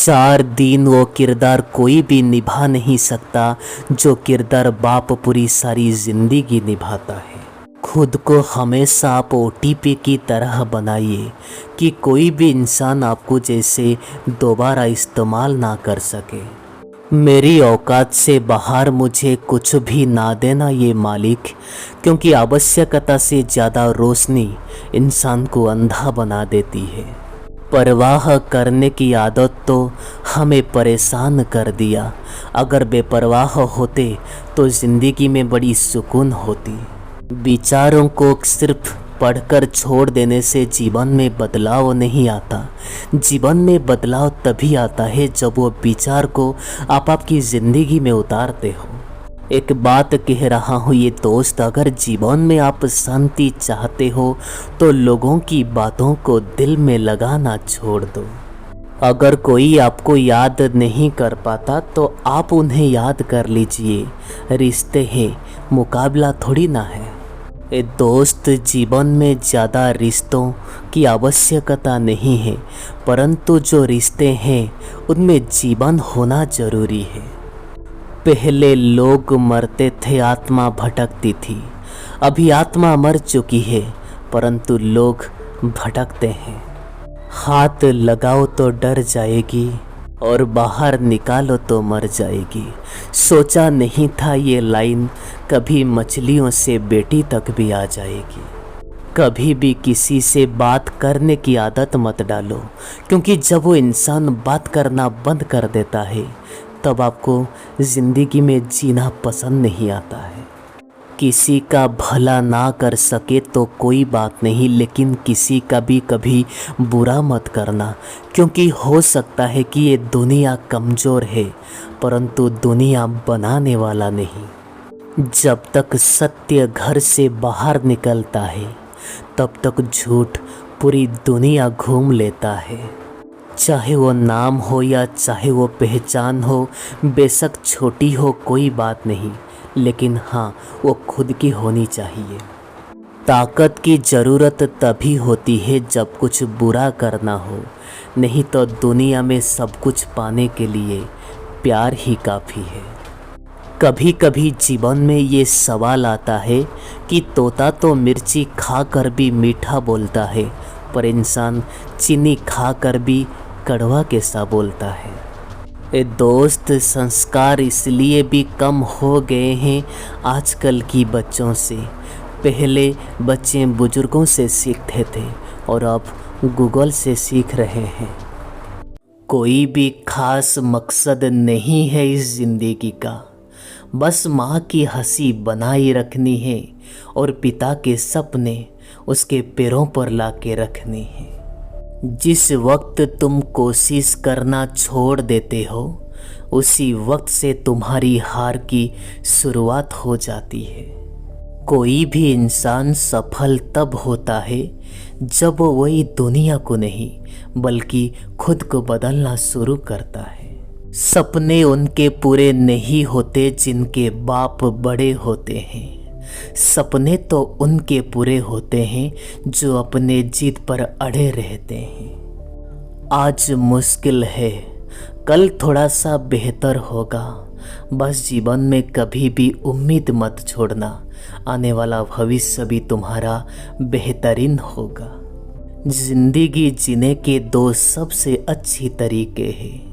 4 दिन वो किरदार कोई भी निभा नहीं सकता जो किरदार बाप पूरी सारी जिंदगी निभाता है। खुद को हमेशा आप ओटीपी की तरह बनाइए कि कोई भी इंसान आपको जैसे दोबारा इस्तेमाल ना कर सके। मेरी औकात से बाहर मुझे कुछ भी ना देना ये मालिक, क्योंकि आवश्यकता से ज़्यादा रोशनी इंसान को अंधा बना देती है। परवाह करने की आदत तो हमें परेशान कर दिया। अगर बेपरवाह होते तो ज़िंदगी में बड़ी सुकून होती। विचारों को सिर्फ पढ़कर छोड़ देने से जीवन में बदलाव नहीं आता। जीवन में बदलाव तभी आता है जब वो विचार को आप आपकी ज़िंदगी में उतारते हो। एक बात कह रहा हूँ ये दोस्त, अगर जीवन में आप शांति चाहते हो तो लोगों की बातों को दिल में लगाना छोड़ दो। अगर कोई आपको याद नहीं कर पाता तो आप उन्हें याद कर लीजिए। रिश्ते हैं, मुकाबला थोड़ी ना है। ए दोस्त, जीवन में ज़्यादा रिश्तों की आवश्यकता नहीं है, परंतु जो रिश्ते हैं उनमें जीवन होना ज़रूरी है। पहले लोग मरते थे, आत्मा भटकती थी। अभी आत्मा मर चुकी है, परंतु लोग भटकते हैं। हाथ लगाओ तो डर जाएगी और बाहर निकालो तो मर जाएगी। सोचा नहीं था ये लाइन कभी मछलियों से बेटी तक भी आ जाएगी। कभी भी किसी से बात करने की आदत मत डालो, क्योंकि जब वो इंसान बात करना बंद कर देता है तब आपको ज़िंदगी में जीना पसंद नहीं आता है। किसी का भला ना कर सके तो कोई बात नहीं, लेकिन किसी का भी कभी बुरा मत करना, क्योंकि हो सकता है कि ये दुनिया कमज़ोर है, परंतु दुनिया बनाने वाला नहीं। जब तक सत्य घर से बाहर निकलता है तब तक झूठ पूरी दुनिया घूम लेता है। चाहे वो नाम हो या चाहे वो पहचान हो, बेशक छोटी हो कोई बात नहीं, लेकिन हाँ वो खुद की होनी चाहिए। ताकत की ज़रूरत तभी होती है जब कुछ बुरा करना हो, नहीं तो दुनिया में सब कुछ पाने के लिए प्यार ही काफ़ी है। कभी कभी जीवन में ये सवाल आता है कि तोता तो मिर्ची खाकर भी मीठा बोलता है, पर इंसान चीनी खाकर भी कड़वा कैसा बोलता है। ए दोस्त, संस्कार इसलिए भी कम हो गए हैं आजकल की बच्चों से। पहले बच्चे बुजुर्गों से सीखते थे और अब गूगल से सीख रहे हैं। कोई भी खास मकसद नहीं है इस ज़िंदगी का, बस माँ की हंसी बनाए रखनी है और पिता के सपने उसके पैरों पर लाके रखने हैं। जिस वक्त तुम कोशिश करना छोड़ देते हो उसी वक्त से तुम्हारी हार की शुरुआत हो जाती है। कोई भी इंसान सफल तब होता है जब वो वही दुनिया को नहीं बल्कि खुद को बदलना शुरू करता है। सपने उनके पूरे नहीं होते जिनके बाप बड़े होते हैं। सपने तो उनके पूरे होते हैं जो अपने जिद पर अड़े रहते हैं। आज मुश्किल है, कल थोड़ा सा बेहतर होगा। बस जीवन में कभी भी उम्मीद मत छोड़ना, आने वाला भविष्य भी तुम्हारा बेहतरीन होगा। जिंदगी जीने के 2 सबसे अच्छी तरीके हैं।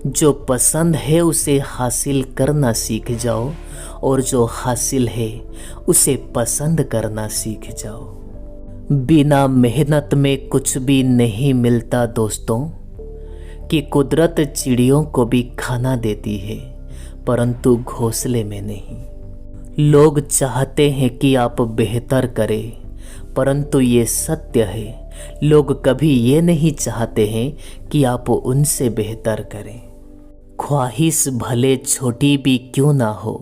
जो पसंद है उसे हासिल करना सीख जाओ और जो हासिल है उसे पसंद करना सीख जाओ। बिना मेहनत में कुछ भी नहीं मिलता दोस्तों, कि कुदरत चिड़ियों को भी खाना देती है परंतु घोंसले में नहीं। लोग चाहते हैं कि आप बेहतर करें, परंतु ये सत्य है, लोग कभी ये नहीं चाहते हैं कि आप उनसे बेहतर करें। ख्वाहिश भले छोटी भी क्यों ना हो,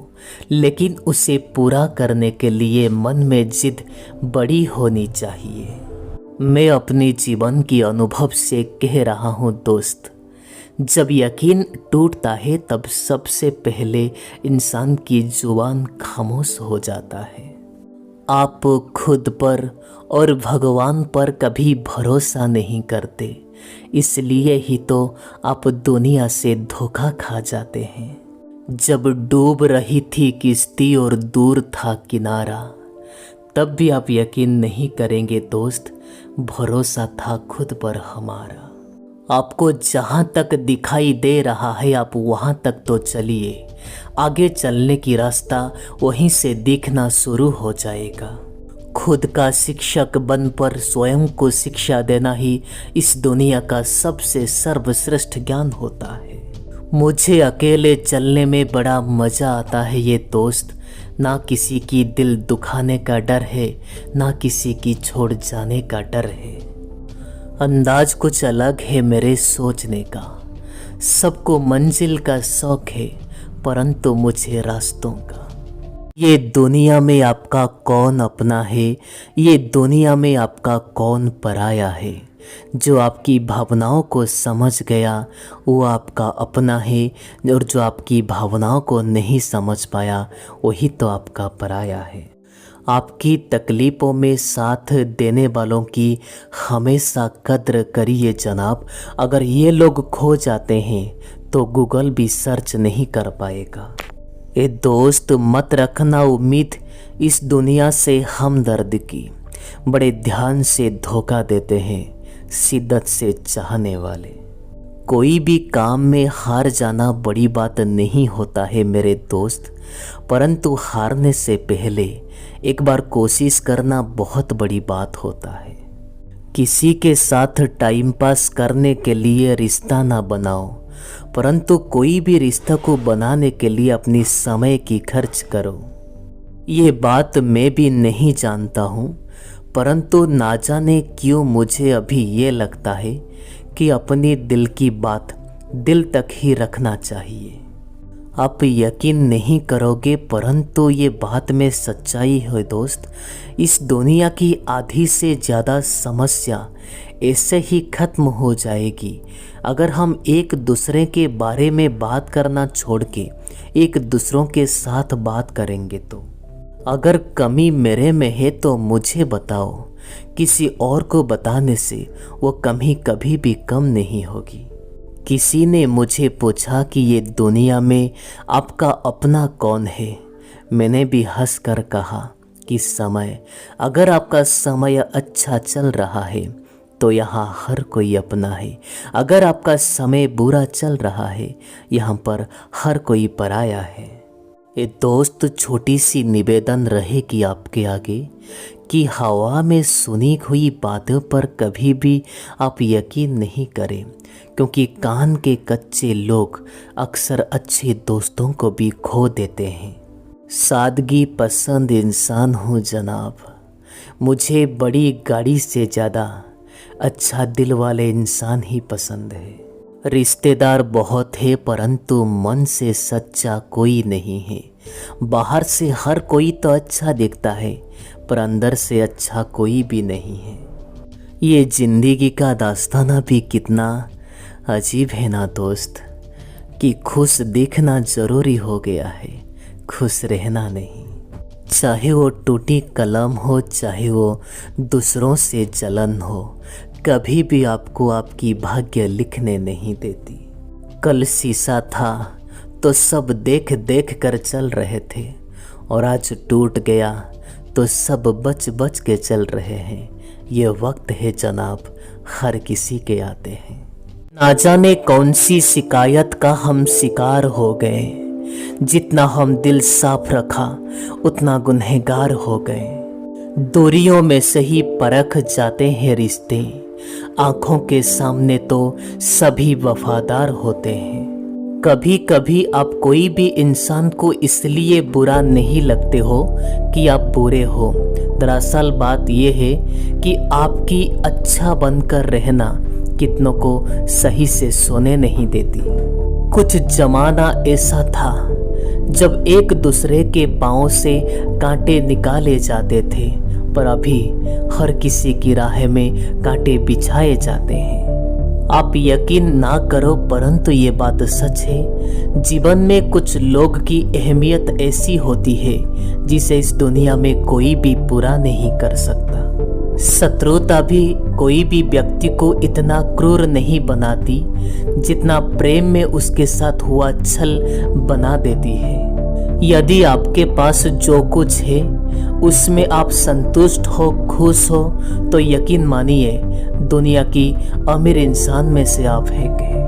लेकिन उसे पूरा करने के लिए मन में जिद बड़ी होनी चाहिए। मैं अपने जीवन के अनुभव से कह रहा हूँ दोस्त, जब यकीन टूटता है तब सबसे पहले इंसान की जुबान खामोश हो जाता है। आप खुद पर और भगवान पर कभी भरोसा नहीं करते, इसलिए ही तो आप दुनिया से धोखा खा जाते हैं। जब डूब रही थी किश्ती और दूर था किनारा, तब भी आप यकीन नहीं करेंगे दोस्त, भरोसा था खुद पर हमारा। आपको जहाँ तक दिखाई दे रहा है आप वहाँ तक तो चलिए, आगे चलने की रास्ता वहीं से दिखना शुरू हो जाएगा। खुद का शिक्षक बन पर स्वयं को शिक्षा देना ही इस दुनिया का सबसे सर्वश्रेष्ठ ज्ञान होता है। मुझे अकेले चलने में बड़ा मज़ा आता है ये दोस्त, ना किसी की दिल दुखाने का डर है, ना किसी की छोड़ जाने का डर है। अंदाज कुछ अलग है मेरे सोचने का, सबको मंजिल का शौक है परंतु मुझे रास्तों का। ये दुनिया में आपका कौन अपना है, ये दुनिया में आपका कौन पराया है। जो आपकी भावनाओं को समझ गया वो आपका अपना है, और जो आपकी भावनाओं को नहीं समझ पाया वही तो आपका पराया है। आपकी तकलीफ़ों में साथ देने वालों की हमेशा कद्र करिए जनाब। अगर ये लोग खो जाते हैं तो गूगल भी सर्च नहीं कर पाएगा। ए दोस्त, मत रखना उम्मीद इस दुनिया से हमदर्द की, बड़े ध्यान से धोखा देते हैं शिद्दत से चाहने वाले। कोई भी काम में हार जाना बड़ी बात नहीं होता है मेरे दोस्त, परंतु हारने से पहले एक बार कोशिश करना बहुत बड़ी बात होता है। किसी के साथ टाइम पास करने के लिए रिश्ता ना बनाओ, परंतु कोई भी रिश्ता को बनाने के लिए अपनी समय की खर्च करो। ये बात मैं भी नहीं जानता हूँ, परंतु ना जाने क्यों मुझे अभी ये लगता है कि अपनी दिल की बात दिल तक ही रखना चाहिए। आप यकीन नहीं करोगे परंतु ये बात में सच्चाई है दोस्त। इस दुनिया की आधी से ज़्यादा समस्या ऐसे ही खत्म हो जाएगी अगर हम एक दूसरे के बारे में बात करना छोड़ के एक दूसरों के साथ बात करेंगे तो। अगर कमी मेरे में है तो मुझे बताओ, किसी और को बताने से वो कमी कभी भी कम नहीं होगी। किसी ने मुझे पूछा कि ये दुनिया में आपका अपना कौन है। मैंने भी हंस कर कहा कि समय। अगर आपका समय अच्छा चल रहा है तो यहाँ हर कोई अपना है, अगर आपका समय बुरा चल रहा है यहाँ पर हर कोई पराया है। ये दोस्त, छोटी सी निवेदन रहेगी आपके आगे कि हवा में सुनी हुई बातों पर कभी भी आप यकीन नहीं करें, क्योंकि कान के कच्चे लोग अक्सर अच्छे दोस्तों को भी खो देते हैं। सादगी पसंद इंसान हूँ जनाब, मुझे बड़ी गाड़ी से ज़्यादा अच्छा दिल वाले इंसान ही पसंद है। रिश्तेदार बहुत है परंतु मन से सच्चा कोई नहीं है। बाहर से हर कोई तो अच्छा दिखता है पर अंदर से अच्छा कोई भी नहीं है। ये जिंदगी का दास्ताना भी कितना अजीब है ना दोस्त, कि खुश दिखना ज़रूरी हो गया है, खुश रहना नहीं। चाहे वो टूटी कलम हो, चाहे वो दूसरों से जलन हो, कभी भी आपको आपकी भाग्य लिखने नहीं देती। कल शीशा था तो सब देख देख कर चल रहे थे, और आज टूट गया तो सब बच बच के चल रहे हैं। ये वक्त है जनाब, हर किसी के आते हैं। ना जाने कौन सी शिकायत का हम शिकार हो गए, जितना हम दिल साफ रखा उतना गुनहगार हो गए। दूरियों में सही परख जाते हैं रिश्ते, आंखों के सामने तो सभी वफादार होते हैं। कभी कभी आप कोई भी इंसान को इसलिए बुरा नहीं लगते हो कि आप बुरे हो। दरअसल बात यह है कि आपकी अच्छा बनकर रहना कितनों को सही से सोने नहीं देती। कुछ जमाना ऐसा था जब एक दूसरे के पाँव से कांटे निकाले जाते थे, पर अभी हर किसी की राह में कांटे बिछाए जाते हैं। आप यकीन ना करो परंतु ये बात सच है। जीवन में कुछ लोग की अहमियत ऐसी होती है जिसे इस दुनिया में कोई भी पूरा नहीं कर सकता। शत्रुता भी कोई भी व्यक्ति को इतना क्रूर नहीं बनाती जितना प्रेम में उसके साथ हुआ छल बना देती है। यदि आपके पास जो कुछ है उसमें आप संतुष्ट हो, खुश हो, तो यकीन मानिए दुनिया की अमीर इंसान में से आप हैं।